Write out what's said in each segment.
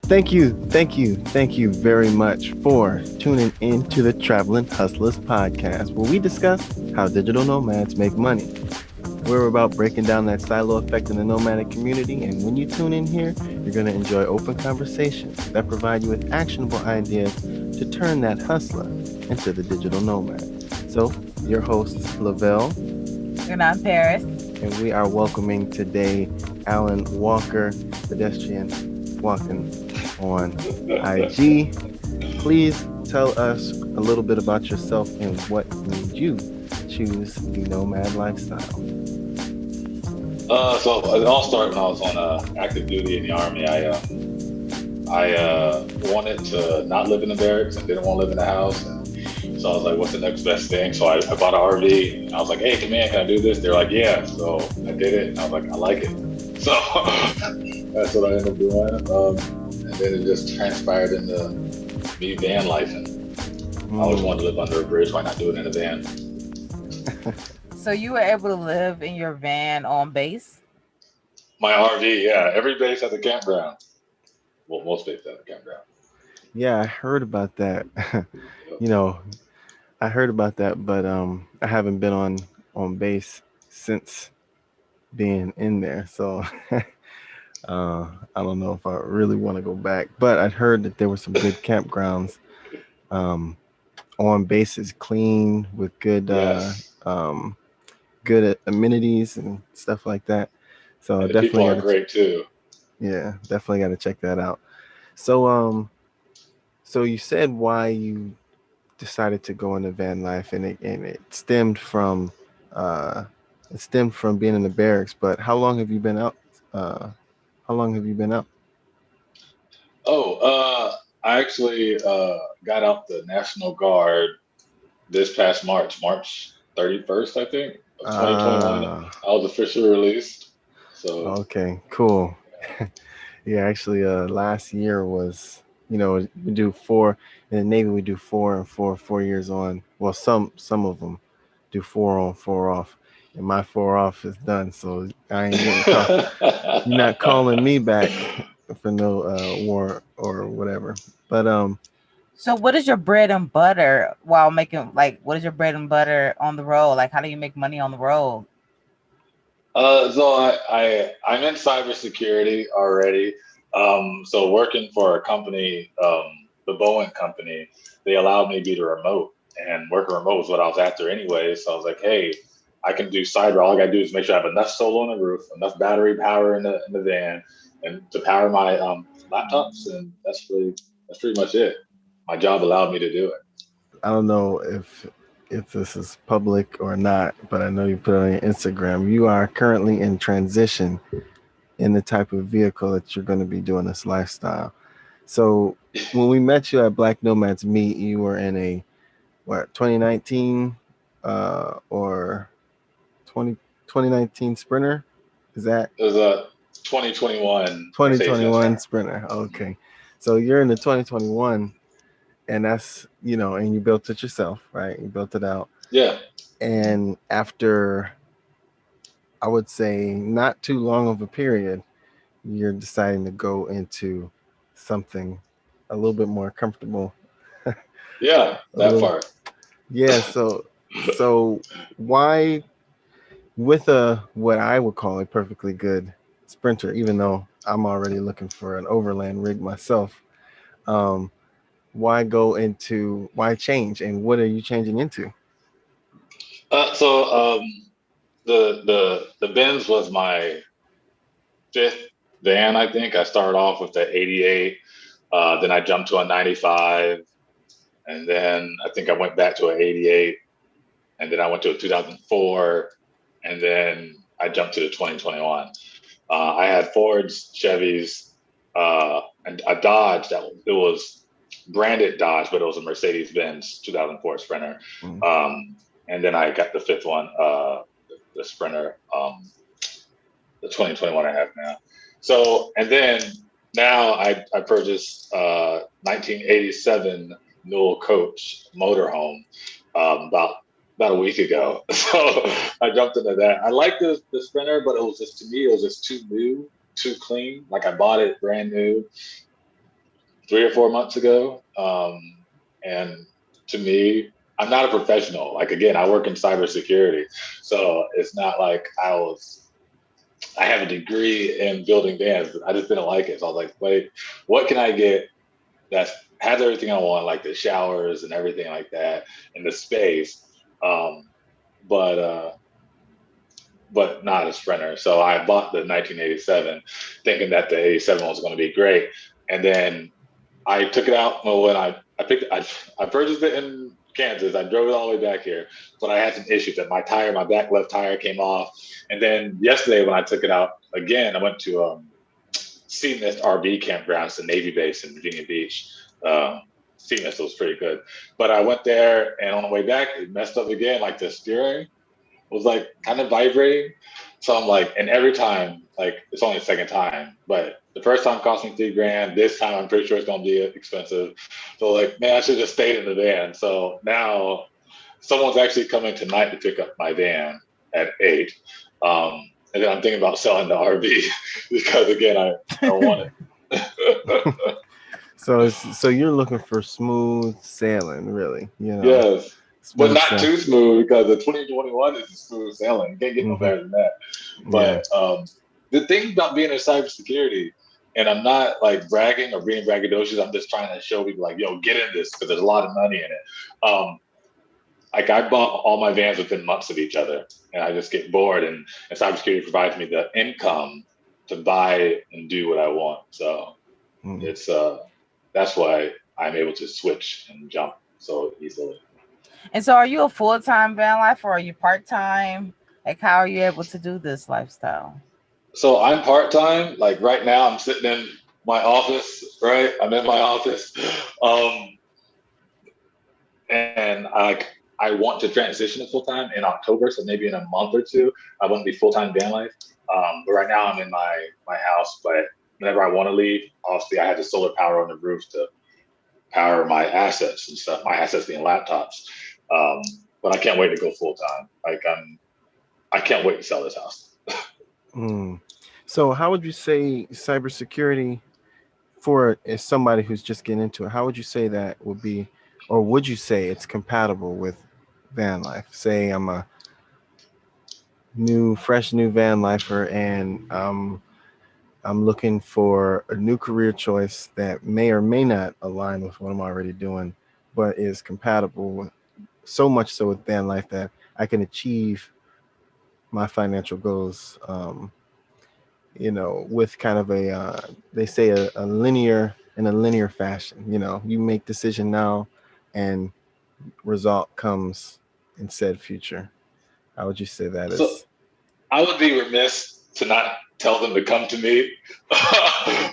Thank you very much for tuning in to the Travelin Hustlers podcast, where we discuss how digital nomads make money. We're about breaking down that silo effect in the nomadic community, and when you tune in here, you're going to enjoy open conversations that provide you with actionable ideas to turn that hustler into the digital nomad. So, your hosts, Lavelle, And I'm Paris. and we are welcoming today Alan Walker, pedestrian walking on IG. Please tell us a little bit about yourself and what made you choose the nomad lifestyle. So it all started when I was on active duty in the army. I wanted to not live in the barracks and didn't want to live in the house. And so I was like, what's the next best thing? So I bought an RV and I was like, hey, command, can I do this? They're like, yeah. So I did it and I was like, I like it. So that's what I ended up doing. And then it just transpired into me van life. And I always wanted to live under a bridge. Why not do it in a van? So you were able to live in your van on base? My RV, yeah. Every base has a campground. Well, most bases have a campground. Yeah, I heard about that. Yep. you know, I heard about that, but I haven't been on base since being in there, so I don't know if I really want to go back. But I'd heard that there were some good campgrounds um, on bases, clean with Yes. um, good amenities and stuff like that. So And the people definitely are got to, great too. yeah, definitely got to check that out. So so you said why you decided to go into van life, and it uh, stemmed from being in the barracks. But how long have you been out? Uh, how long have you been out? Oh, I actually got out the National Guard this past March 31st, I think, of 2021. Ah, I was officially released. So, okay, cool. Yeah, actually, last year was, we do four in the Navy. We do 4 years on. Well, some of them do 4 on 4 off, and my 4 off is done. So I ain't getting caught. You're not calling me back for no war or whatever. But So what is your bread and butter while making what is your bread and butter on the road? Like how do you make money on the road? I'm in cybersecurity already. So working for a company, the Boeing company, they allowed me to be the remote, and working remote was what I was after anyway. So I was like, hey, I can do cyber. All I gotta do is make sure I have enough solar on the roof, enough battery power in the van, and to power my laptops, and that's pretty much it. My job allowed me to do it. I don't know if this is public or not, but I know you put it on your Instagram. You are currently in transition in the type of vehicle that you're going to be doing this lifestyle. So when we met you at Black Nomads Meet, you were in a what 2019 or 2019 Sprinter? Is that It was a 2021 Mercedes 2021 Sprinter. Sprinter? Okay, so you're in the 2021, and that's and you built it yourself, right? You built it out, Yeah. and after I would say not too long of a period, you're deciding to go into something a little bit more comfortable. Yeah, A that little, part. yeah. So why with a what I would call a perfectly good sprinter, even though I'm already looking for an overland rig myself. Um, why change, and what are you changing into? So the Benz was my fifth van. I think I started off with the '88. Then I jumped to a '95, and then I think I went back to an '88, and then I went to a 2004, and then I jumped to the 2021. I had Fords, Chevys, and a Dodge it was branded Dodge, but it was a Mercedes Benz 2004 Sprinter. Mm. And then I got the fifth one, the Sprinter, the 2021 I have now. So, and then now I purchased 1987 Newell Coach motorhome about a week ago. So I jumped into that. I like the Sprinter, but it was just to me it was just too new, too clean. Like I bought it brand new, 3 or 4 months ago. And to me, I'm not a professional. Like again, I work in cybersecurity, so it's not like I have a degree in building vans. I just didn't like it. So I was like, wait, what can I get that has everything I want, like the showers and everything like that, and the space, um, but but not a Sprinter. So I bought the 1987, thinking that the 87 was going to be great, and then I took it out. Well, when I purchased it in Kansas. I drove it all the way back here, but I had some issues that my back left tire came off, and then yesterday when I took it out again, I went to Seamist RV campgrounds, the Navy base in Virginia Beach. Seamist was pretty good, but I went there, and on the way back, it messed up again. Like the steering was like kind of vibrating. So I'm like, and every time, like it's only the second time, but the first time cost me 3 grand. This time I'm pretty sure it's gonna be expensive. So like, man, I should have stayed in the van. So now someone's actually coming tonight to pick up my van at 8. And then I'm thinking about selling the RV because again, I don't want it. So you're looking for smooth sailing, really, Yes. But smooth not sailing. too smooth because the 2021 is smooth sailing. You can't get no Hmm. better than that. Yeah. But the thing about being in cybersecurity, and I'm not like bragging or being braggadocious, I'm just trying to show people like, yo, get in this because there's a lot of money in it. Like I bought all my vans within months of each other, and I just get bored, and cybersecurity provides me the income to buy and do what I want. So Mm. it's that's why I'm able to switch and jump so easily. And so, are you a full time van life or are you part time? Like, how are you able to do this lifestyle? So I'm part time. Like right now, I'm sitting in my office. Right, I'm in my office, um, and I want to transition to full time in October. So maybe in a month or two, I want to be full time van life. But right now, I'm in my house. But whenever I want to leave, obviously, I have the solar power on the roof to power my assets and stuff. My assets being laptops. But I can't wait to go full time. I can't wait to sell this house. Mm. So, how would you say cybersecurity for as somebody who's just getting into it? How would you say that would be, or would you say it's compatible with van life? Say I'm a fresh new van lifer, and I'm looking for a new career choice that may or may not align with what I'm already doing, but is compatible so much so with van life that I can achieve my financial goals. With kind of they say a linear in a linear fashion. You make decision now, and result comes in said future. How would you say that So is? I would be remiss to not tell them to come to me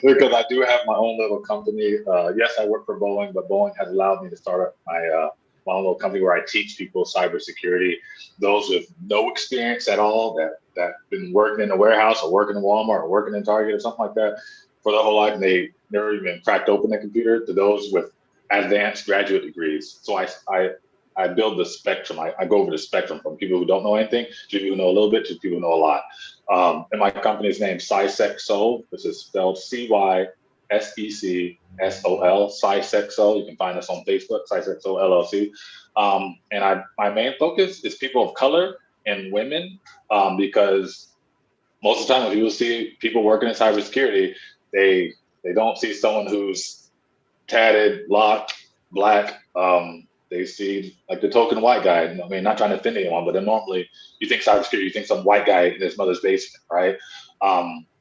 because I do have my own little company. Yes, I work for Boeing, but Boeing has allowed me to start up my own little company where I teach people cybersecurity. Those with no experience at all that been working in a warehouse or working in Walmart or working in Target or something like that for their whole life, and they never even cracked open a computer. To those with advanced graduate degrees, so I build the spectrum. I go over the spectrum from people who don't know anything to people who know a little bit to people who know a lot. And my company's name CySecSol, which is spelled CySecSol, CySecSol. You can find us on Facebook, CySecSol LLC. And my main focus is people of color and women, because most of the time when people see people working in cybersecurity, they they don't see someone who's tatted, locked, black. They see like the token white guy. I mean, not trying to offend anyone, but then normally you think cybersecurity, you think some white guy in his mother's basement, right?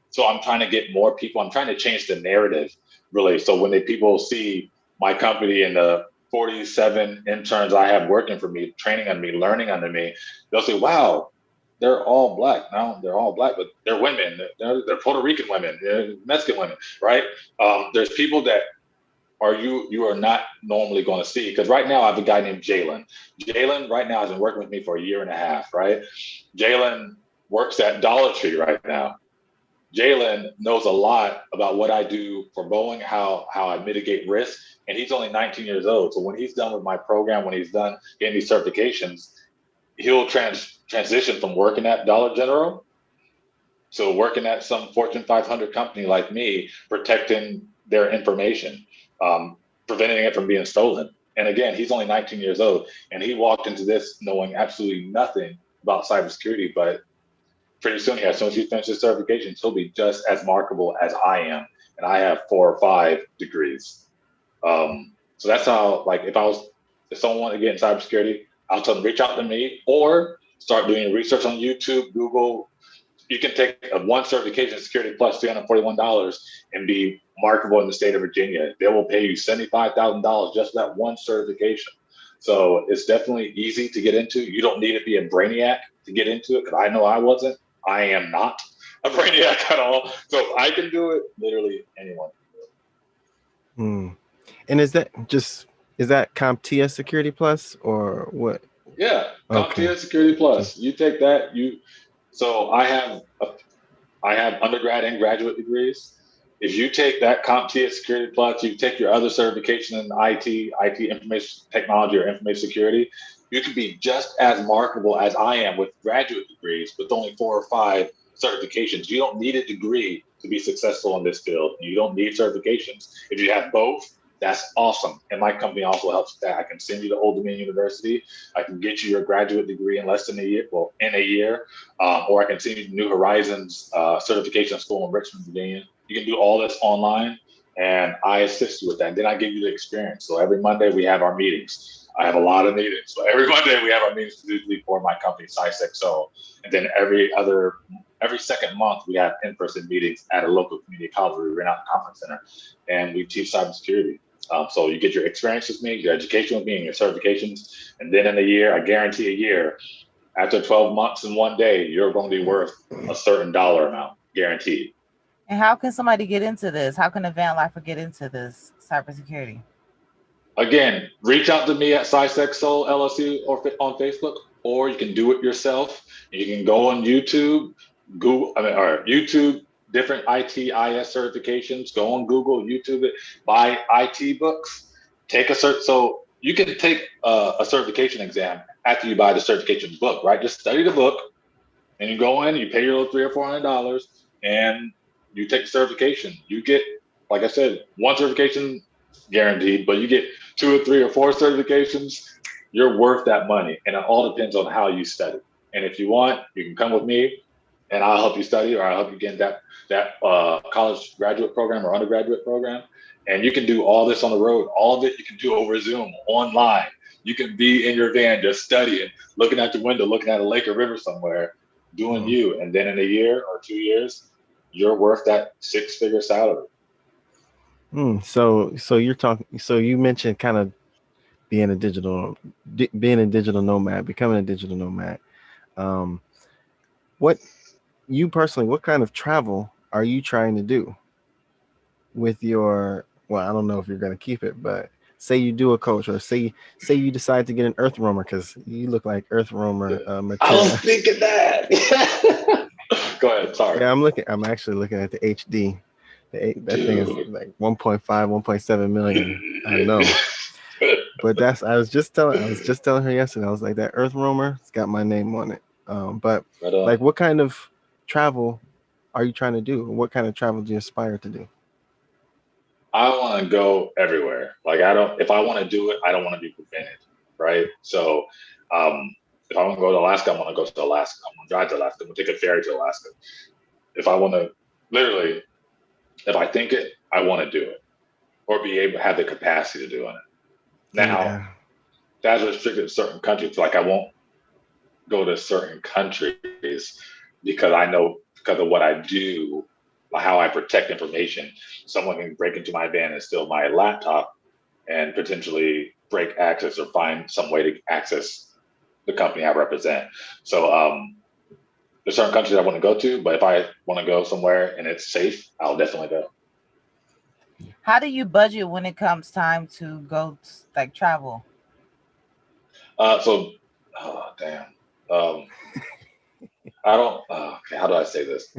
So I'm trying to get more people. I'm trying to change the narrative, really. So when people see my company and the 47 interns I have working for me, training on me, learning under me, they'll say, "Wow, they're all black." Now they're all black, but they're women. They're Puerto Rican women, they're Mexican women, right? There's people that you are not normally going to see, because right now I have a guy named Jalen. Jalen right now has been working with me for a year and a half, right? Jalen works at Dollar Tree right now. Jalen knows a lot about what I do for Boeing, how I mitigate risk, and he's only 19 years old. So when he's done with my program, when he's done getting these certifications, he'll transition from working at Dollar General to working at some Fortune 500 company like me, protecting their information, preventing it from being stolen. And again, he's only 19 years old, and he walked into this knowing absolutely nothing about cybersecurity. But pretty soon, as soon as he finishes certifications, he'll be just as marketable as I am, and I have 4 or 5 degrees. So that's how, like, if someone wanted to get in cybersecurity, I'll tell them reach out to me or start doing research on YouTube, Google. You can take a one certification security plus $341 and be marketable in the state of Virginia. They will pay you $75,000 just for that one certification. So it's definitely easy to get into. You don't need to be a brainiac to get into it, because I know I wasn't. I am not a brainiac at all. So I can do it. Literally anyone can do it. And is that CompTIA Security Plus or what? Yeah, CompTIA Security Plus. You take that. So I have undergrad and graduate degrees. If you take that CompTIA Security Plus, you take your other certification in IT information technology or information security, you can be just as marketable as I am with graduate degrees with only 4 or 5 certifications. You don't need a degree to be successful in this field. You don't need certifications. If you have both, that's awesome. And my company also helps with that. I can send you to Old Dominion University. I can get you your graduate degree in less than a year, in a year, or I can send you to New Horizons Certification School in Richmond, Virginia. You can do all this online, and I assist you with that. And then I give you the experience. So every Monday we have our meetings. I have a lot of meetings. So every Monday we have our meetings usually for my company, CySecSol. And then every second month we have in-person meetings at a local community college where we rent out the conference center, and we teach cybersecurity. So you get your experience with me, your education with me, and your certifications. And then in a year, I guarantee a year, after 12 months and 1 day, you're going to be worth a certain dollar amount, guaranteed. And how can somebody get into this? How can a van lifer get into this cybersecurity? Again, reach out to me at CySecSol LLC or on Facebook, or you can do it yourself. You can go on YouTube, YouTube, different ITIS certifications. Go on Google, YouTube it, buy IT books, take a cert. So you can take a certification exam after you buy the certification book, right? Just study the book, and you go in, you pay your little $300 or $400, and you take the certification. You get, like I said, one certification guaranteed, but you get 2 or 3 or 4 certifications. You're worth that money, and it all depends on how you study. And if you want, you can come with me, and I'll help you study, or I'll help you get that college graduate program or undergraduate program. And you can do all this on the road. All of it you can do over Zoom, online. You can be in your van just studying, looking out your window, looking at a lake or river somewhere, doing you. And then in a year or 2 years, you're worth that 6-figure salary. So you're talking. So you mentioned kind of being a digital nomad, becoming a digital nomad. What you personally, what kind of travel are you trying to do with your? Well, I don't know if you're going to keep it, but say you do a coach, or say you decide to get an earth roamer, because you look like earth roamer material. I was thinking that. Go ahead. Sorry. Yeah, I'm actually looking at the HD. That thing is like 1.5, 1.7 million. I know. But I was just telling her yesterday. I was like, that earth roamer, it's got my name on it. But like, what kind of travel are you trying to do? What kind of travel do you aspire to do? I want to go everywhere. Like, if I want to do it, I don't want to be prevented. Right. So, if I want to go to Alaska, I want to go to Alaska. I'm going to drive to Alaska. I'm going to take a ferry to Alaska. If I want to, literally, if I think it, I want to do it, or be able to have the capacity to do it. Now, that's restricted to certain countries. Like, I won't go to certain countries because I know, because of what I do, how I protect information. Someone can break into my van and steal my laptop and potentially break access or find some way to access the company I represent. So there's certain countries I want to go to, but if I want to go somewhere and it's safe, I'll definitely go. How do you budget when it comes time to go like travel? Oh, damn. I don't. Okay, how do I say this?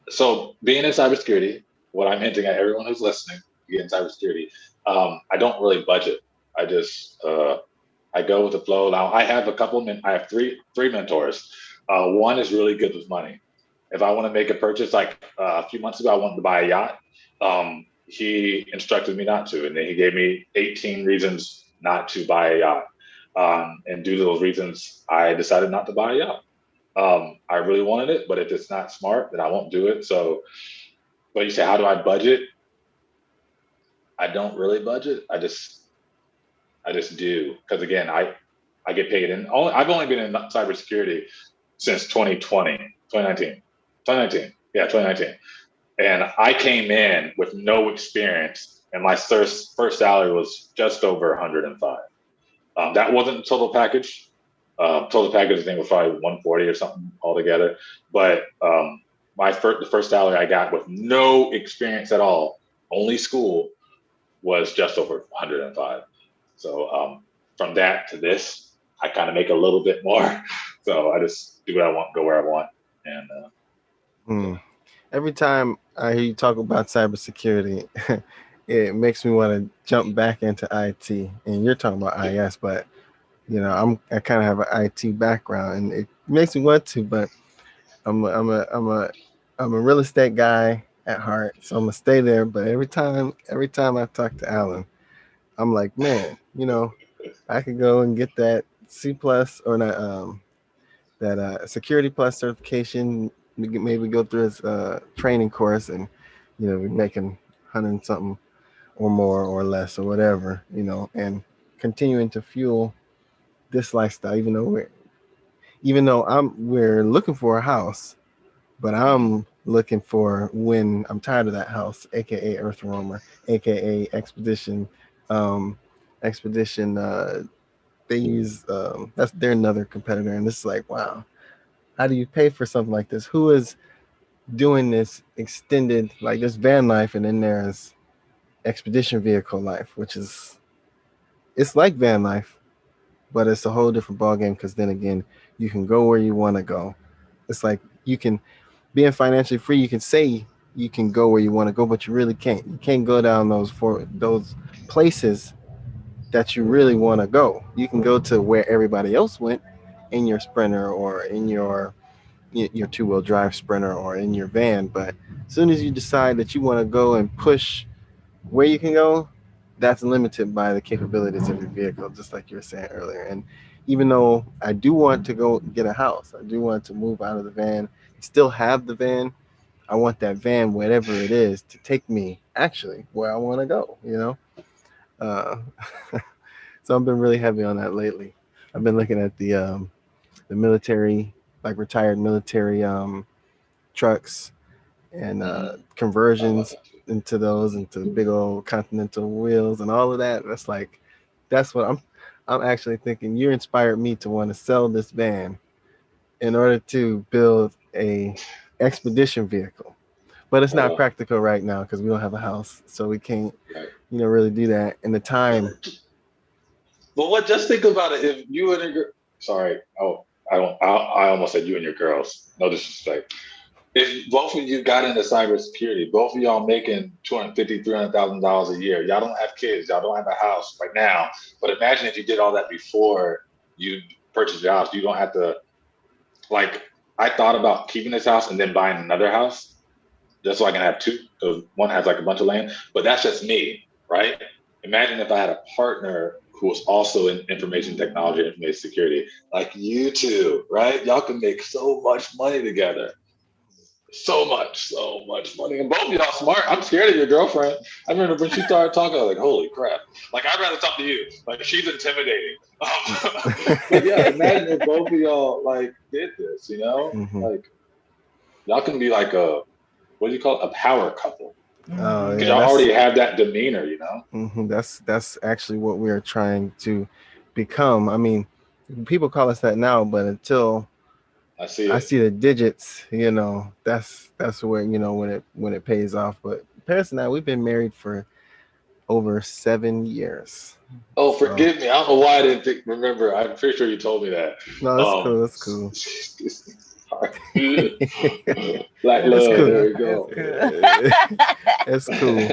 So, being in cybersecurity, what I'm hinting at everyone who's listening, being in cybersecurity, I don't really budget. I just I go with the flow. Now, I have I have three mentors. One is really good with money. if I want to make a purchase, like a few months ago, I wanted to buy a yacht. He instructed me not to, and then he gave me 18 reasons not to buy a yacht. And due to those reasons, I decided not to buy a yacht. I really wanted it, but if it's not smart, then I won't do it. So, but you say, how do I budget? I don't really budget. I just do because again, I get paid, and I've only been in cybersecurity since 2020, 2019, 2019. Yeah, 2019. And I came in with no experience, and my first salary was just over 105. That wasn't the total package. Total package, I think, was probably 140 or something altogether. But the first salary I got with no experience at all, only school, was just over 105. So from that to this, I kind of make a little bit more. So I just do what I want, go where I want, and Hmm. yeah. Every time I hear you talk about cybersecurity, it makes me want to jump back into IT. And you're talking about IS, but I kind of have an IT background, and it makes me want to. But I'm a, I'm a I'm a I'm a real estate guy at heart, so I'm gonna stay there. But every time I talk to Alan, I'm like, man, I could go and get that C plus or not that security plus certification. Maybe go through his training course, and be making hundred and something or more or less or whatever, and continuing to fuel this lifestyle. Even though we're looking for a house, but Mhm. I'm looking for when I'm tired of that house, aka Earth Roamer, aka Expedition. Um, Expedition. They use they're another competitor, and it's like, wow, how do you pay for something like this? Who is doing this extended, like this van life, and then there's expedition vehicle life, which is it's like van life, but it's a whole different ballgame because then again, you can go where you want to go. It's like you can being financially free. You can say you can go where you want to go, but you really can't. You can't go down those places that you really want to go. You can go to where everybody else went in your Sprinter or in your two-wheel drive Sprinter or in your van, but as soon as you decide that you want to go and push where you can go, that's limited by the capabilities of your vehicle, just like you were saying earlier. And even though I do want to go get a house, I do want to move out of the van, still have the van. I want that van, whatever it is, to take me actually where I want to go. Uh, so I've been really heavy on that lately. I've been looking at the military, like retired military trucks and Mhm. I love conversions that too. into those into big old continental wheels and all of that. That's what I'm actually thinking. You inspired me to want to sell this van in order to build a expedition vehicle. But it's not Uh, practical right now because we don't have a house, so we can't right. really do that. And the time. But what? Just think about it. If you and your sorry, oh, I don't. I almost said you and your girls. No disrespect. If both of you got into cybersecurity, both of y'all making 250, $300,000 a year, y'all don't have kids, y'all don't have a house right now. But imagine if you did all that before you purchased your house. You don't have to like. I thought about keeping this house and then buying another house just so I can have two. Because one has like a bunch of land, but that's just me, right? Imagine if I had a partner who was also in information technology, information security, like you two, right? Y'all can make so much money together. So much money. And both of y'all smart. I'm scared of your girlfriend. I remember when she started talking, I was like, holy crap. Like, I'd rather talk to you. Like, she's intimidating. But yeah, imagine if both of y'all, like, did this, Hmm. Like, y'all can be like what do you call it? A power couple. Oh Because Mm-hmm. yeah, y'all that's already have that demeanor. that's actually what we are trying to become. I mean, people call us that now, but until I see I it. see the digits, that's where when it pays off. But Paris and I, we've been married for over 7 years. Oh, So forgive me. I don't know why I didn't remember. I'm pretty sure you told me that. no, that's Um, cool. That's cool. Black It's love. cool. There we That's go. good. It's cool.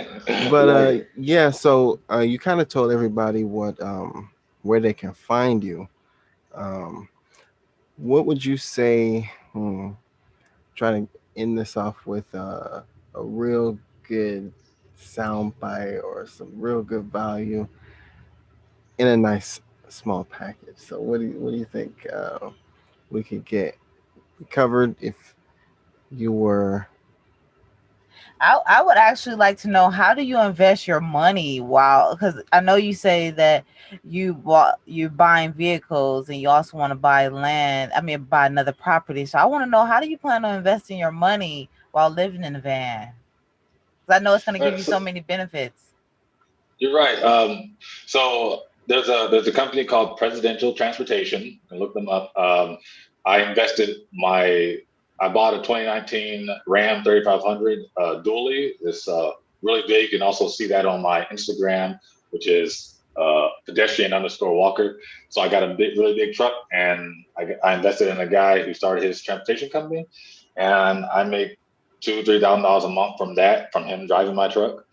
But Like, yeah. So you kind of told everybody where they can find you. Um, what would you say? Trying to. end this off with a real good sound bite or some real good value in a nice small package. So what do you think we could get covered if you were? I would actually like to know, how do you invest your money, while, because I know you say that you're buying vehicles and you also want to buy land, I mean buy another property. So I want to know, how do you plan on investing your money while living in a van? Because I know it's going to All give right, you so so many benefits. you're right. So there's a company called Presidential Transportation. You can look them up. I invested my I bought a 2019 Ram 3500 dually. It's really big. You can also see that on my Instagram, which is pedestrian underscore walker. So I got a really big truck, and I invested in a guy who started his transportation company, and I make $2,000 to $3,000 a month from that, from him driving my truck.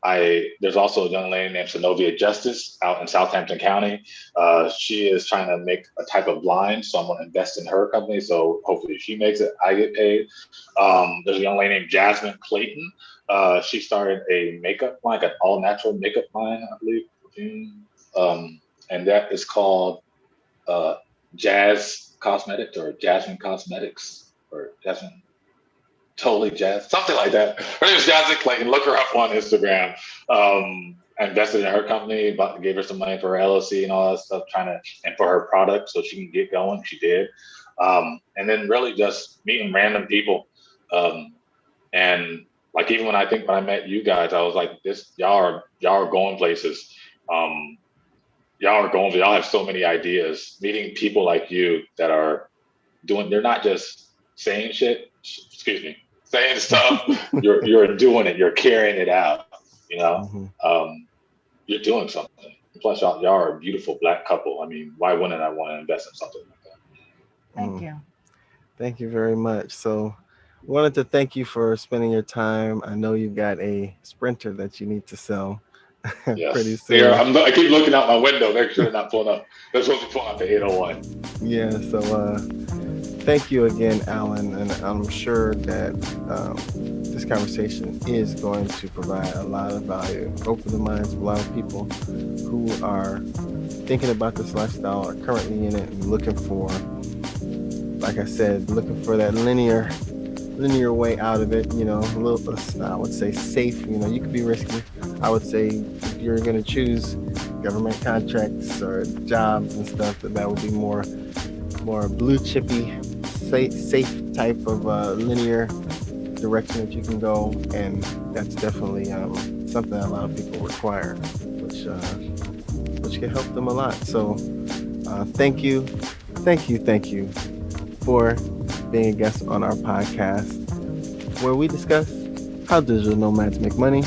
I There's also a young lady named Synovia Justice out in Southampton County. She is trying to make a type of blind, so I'm going to invest in her company. So hopefully, if she makes it, I get paid. There's a young lady named Jasmine Clayton. She started a makeup line, like an all natural makeup line, I believe, and that is called uh, Jazz Cosmetics or Jasmine Cosmetics or Jasmine Totally Jazz, something like that. Her name is Jasmine Clayton. Look her up on Instagram. I invested in her company, but gave her some money for her LLC and all that stuff, trying to and for her product so she can get going. She did, and then really just meeting random people. Um, and like even when I met you guys, I was like, this y'all are going places. Um, y'all have so many ideas. Meeting people like you that are doing, they're not just saying shit, excuse me, saying stuff. You're doing it. You're carrying it out. You know, Mhm. um, you're doing something. Plus, y'all are a beautiful black couple. I mean, why wouldn't I want to invest in something like Thank Mm. you. Thank you very much. So, wanted to thank you for spending your time. I know you got a sprinter that you need to sell that? pretty Yes. Here, soon. I keep looking out my window, make sure they're not pulling up. They're supposed to be pulling up the 801. Yeah. So, thank you again, Alan. And I'm sure that this conversation is going to provide a lot of value, open the minds of a lot of people who are thinking about this lifestyle, are currently in it, and looking for, like I said, looking for that linear way out of it. You know, a little, I would say safe. You know, you could be risky. I would say if you're going to choose government contracts or jobs and stuff, that would be more blue chippy, safe type of linear direction that you can go, and that's definitely something that a lot of people require, which can help them a lot. So, thank you for being a guest on our podcast, where we discuss how digital nomads make money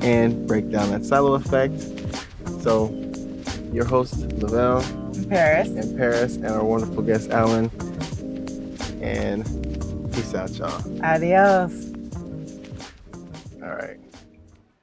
and break down that silo effect. So, your host Lavelle In Paris. and Paris, and our wonderful guest Alan. And peace out, y'all. Adios.